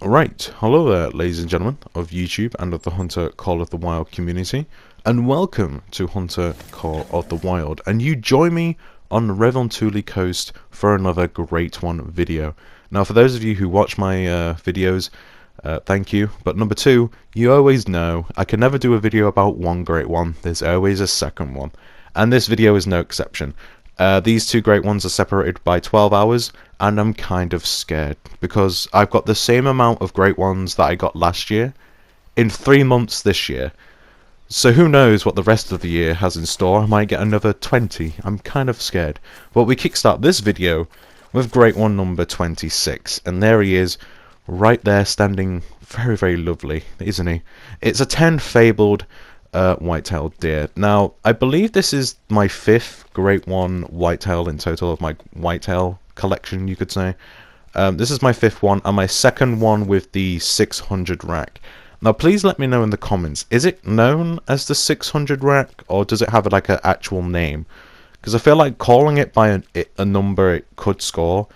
Right, hello there, ladies and gentlemen of YouTube and of the Hunter Call of the Wild community, and welcome to Hunter Call of the Wild. And you join me on the Revontuli coast for another Great One video. Now, for those of you who watch my videos, thank you. But number two, you always know I can never do a video about one Great One. There's always a second one, and this video is no exception. These two Great Ones are separated by 12 hours, and I'm kind of scared because I've got the same amount of Great Ones that I got last year in 3 months this year. So who knows what the rest of the year has in store. I might get another 20. I'm kind of scared. But we kickstart this video with Great One number 26, and there he is, right there, standing very, very lovely, isn't he? It's a 10 fabled whitetail deer. Now, I believe this is my 5th Great One whitetail in total of my whitetail collection, you could say. This is my 5th one, and my 2nd one with the 600 rack. Now, please let me know in the comments, is it known as the 600 rack, or does it have like an actual name? Because I feel like calling it by a number it could score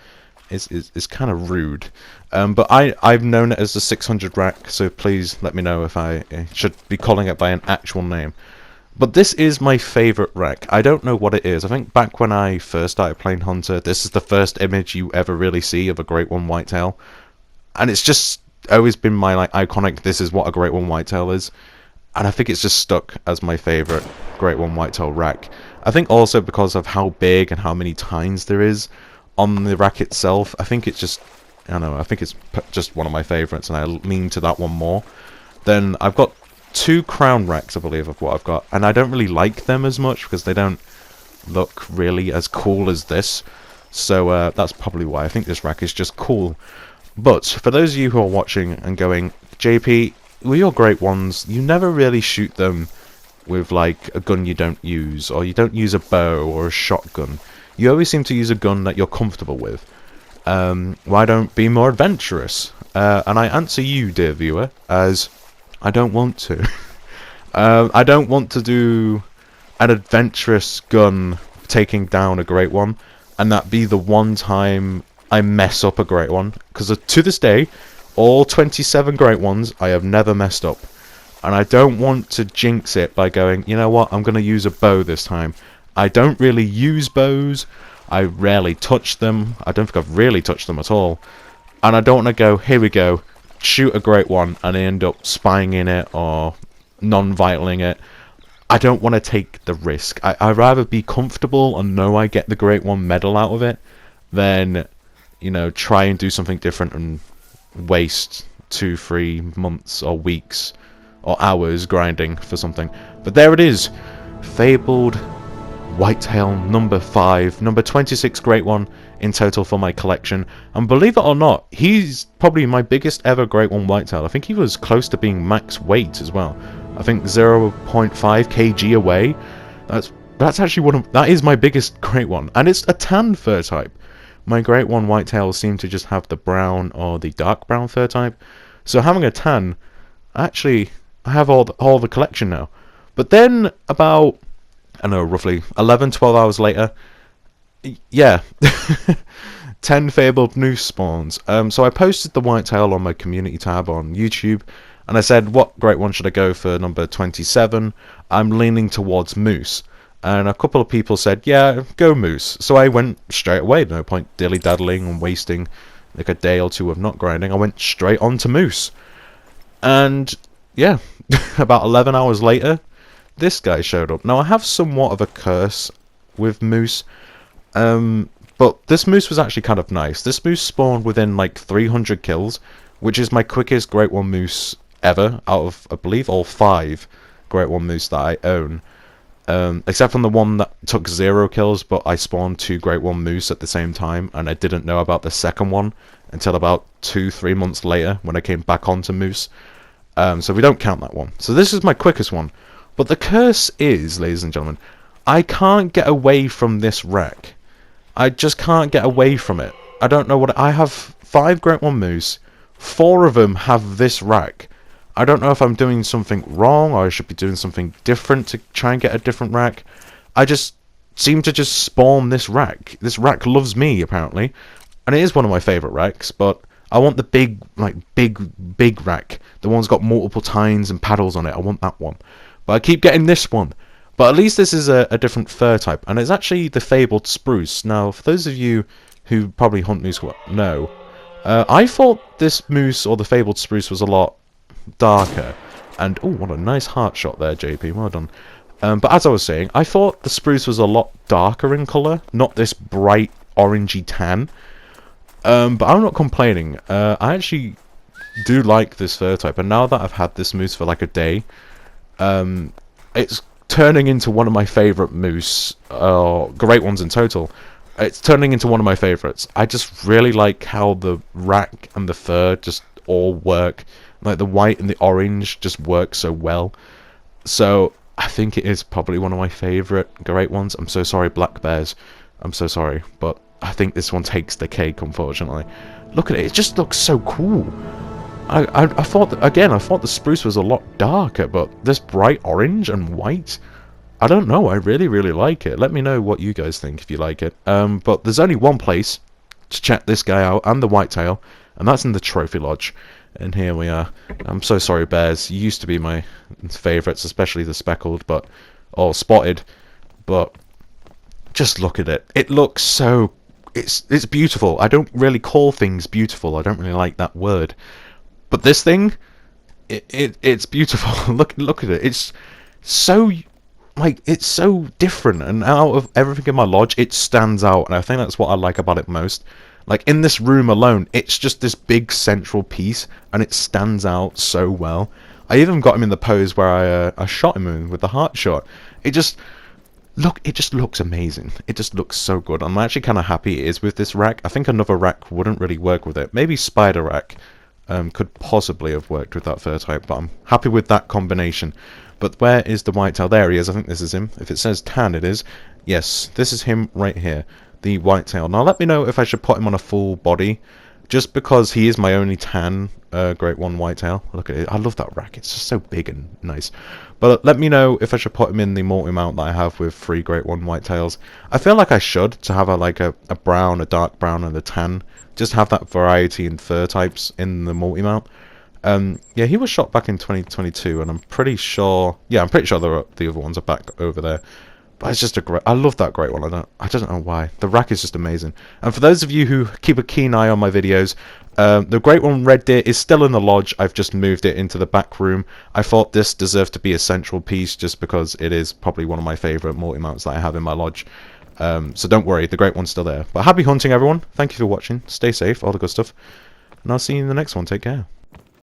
is kind of rude. But I've known it as the 600 rack, so please let me know if I should be calling it by an actual name. But this is my favourite rack. I don't know what it is. I think back when I first started playing Hunter, this is the first image you ever really see of a Great One whitetail. And it's just always been my like iconic, this is what a Great One whitetail is. And I think it's just stuck as my favourite Great One whitetail rack. I think also because of how big and how many tines there is on the rack itself. I think it's just, I don't know, I think it's just one of my favourites, and I lean to that one more. Then I've got 2 crown racks, I believe, of what I've got, and I don't really like them as much because they don't look really as cool as this. So that's probably why. I think this rack is just cool. But for those of you who are watching and going, JP, with your Great Ones, you never really shoot them with like a gun you don't use, or you don't use a bow or a shotgun. You always seem to use a gun that you're comfortable with. Why don't be more adventurous? And I answer you, dear viewer, as I don't want to. I don't want to do an adventurous gun taking down a Great One, and that be the one time I mess up a Great One. Because to this day, all 27 Great Ones, I have never messed up. And I don't want to jinx it by going, you know what, I'm going to use a bow this time. I don't really use bows. I rarely touch them. I don't think I've really touched them at all. And I don't want to go, here we go, shoot a Great One and end up spying in it or non-vitaling it. I don't want to take the risk. I'd rather be comfortable and know I get the Great One medal out of it than, you know, try and do something different and waste 2-3 months or weeks or hours grinding for something. But there it is. Fabled Whitetail number 5, number 26 Great One in total for my collection. And believe it or not, he's probably my biggest ever Great One whitetail. I think he was close to being max weight as well. I think 0.5 kg away. That's actually that is my biggest Great One, and it's a tan fur type. My Great One whitetails seem to just have the brown or the dark brown fur type. So having a tan, actually, I have all the collection now. But then about, I don't know, roughly 11-12 hours later, yeah, 10 fabled moose spawns. So I posted the whitetail on my community tab on YouTube, and I said, what Great One should I go for number 27? I'm leaning towards moose. And a couple of people said, yeah, go moose. So I went straight away, no point dilly-daddling and wasting like a day or two of not grinding. I went straight on to moose. And yeah, about 11 hours later, this guy showed up. Now, I have somewhat of a curse with moose, but this moose was actually kind of nice. This moose spawned within like 300 kills, which is my quickest Great One moose ever out of, I believe, all 5 Great One moose that I own. Except from the one that took 0 kills, but I spawned 2 Great One moose at the same time, and I didn't know about the second one until about 2-3 months later when I came back onto moose. So we don't count that one. So this is my quickest one. But the curse is, ladies and gentlemen, I can't get away from this rack. I just can't get away from it. I don't know what... I have 5 Great One moose. 4 of them have this rack. I don't know if I'm doing something wrong or I should be doing something different to try and get a different rack. I just seem to just spawn this rack. This rack loves me, apparently. And it is one of my favourite racks, but I want the big, like, big rack. The one's got multiple tines and paddles on it. I want that one. But I keep getting this one. But at least this is a different fir type. And it's actually the fabled spruce. Now, for those of you who probably hunt moose know, I thought this moose, or the fabled spruce, was a lot darker. And, oh, what a nice heart shot there, JP. Well done. But as I was saying, I thought the spruce was a lot darker in colour. Not this bright, orangey tan. But I'm not complaining. I actually do like this fur type. And now that I've had this moose for like a day, it's turning into one of my favourite moose. Great ones in total. It's turning into one of my favourites. I just really like how the rack and the fur just all work. Like the white and the orange just work so well. So I think it is probably one of my favourite great ones. I'm so sorry, black bears. I'm so sorry, but I think this one takes the cake, unfortunately. Look at it. It just looks so cool. I thought, again, I thought the spruce was a lot darker, but this bright orange and white, I don't know. I really, really like it. Let me know what you guys think if you like it. But there's only one place to check this guy out and the whitetail, and that's in the trophy lodge. And here we are. I'm so sorry, bears. You used to be my favourites, especially the speckled, or spotted. But just look at it. It looks so. It's beautiful. I don't really call things beautiful. I don't really like that word. But this thing, it's beautiful. Look at it. It's so. Like, it's so different, and out of everything in my lodge, it stands out, and I think that's what I like about it most. Like, in this room alone, it's just this big central piece, and it stands out so well. I even got him in the pose where I shot him in with the heart shot. It just looks amazing. It just looks so good. I'm actually kind of happy it is with this rack. I think another rack wouldn't really work with it. Maybe spider rack could possibly have worked with that fur type, but I'm happy with that combination. But where is the whitetail? There he is. I think this is him. If it says tan, it is. Yes, this is him right here. The whitetail. Now let me know if I should put him on a full body. Just because he is my only tan Great One whitetail. Look at it. I love that rack. It's just so big and nice. But let me know if I should put him in the multi-mount that I have with 3 Great One whitetails. I feel like I should, to have a brown, a dark brown, and a tan. Just have that variety in fur types in the multi-mount. Yeah, he was shot back in 2022, and I'm pretty sure the other ones are back over there. But it's just I love that Great One. I don't know why. The rack is just amazing. And for those of you who keep a keen eye on my videos, the Great One Red Deer is still in the lodge. I've just moved it into the back room. I thought this deserved to be a central piece just because it is probably one of my favourite multi-mounts that I have in my lodge. So don't worry, the Great One's still there. But happy hunting, everyone. Thank you for watching. Stay safe, all the good stuff. And I'll see you in the next one. Take care.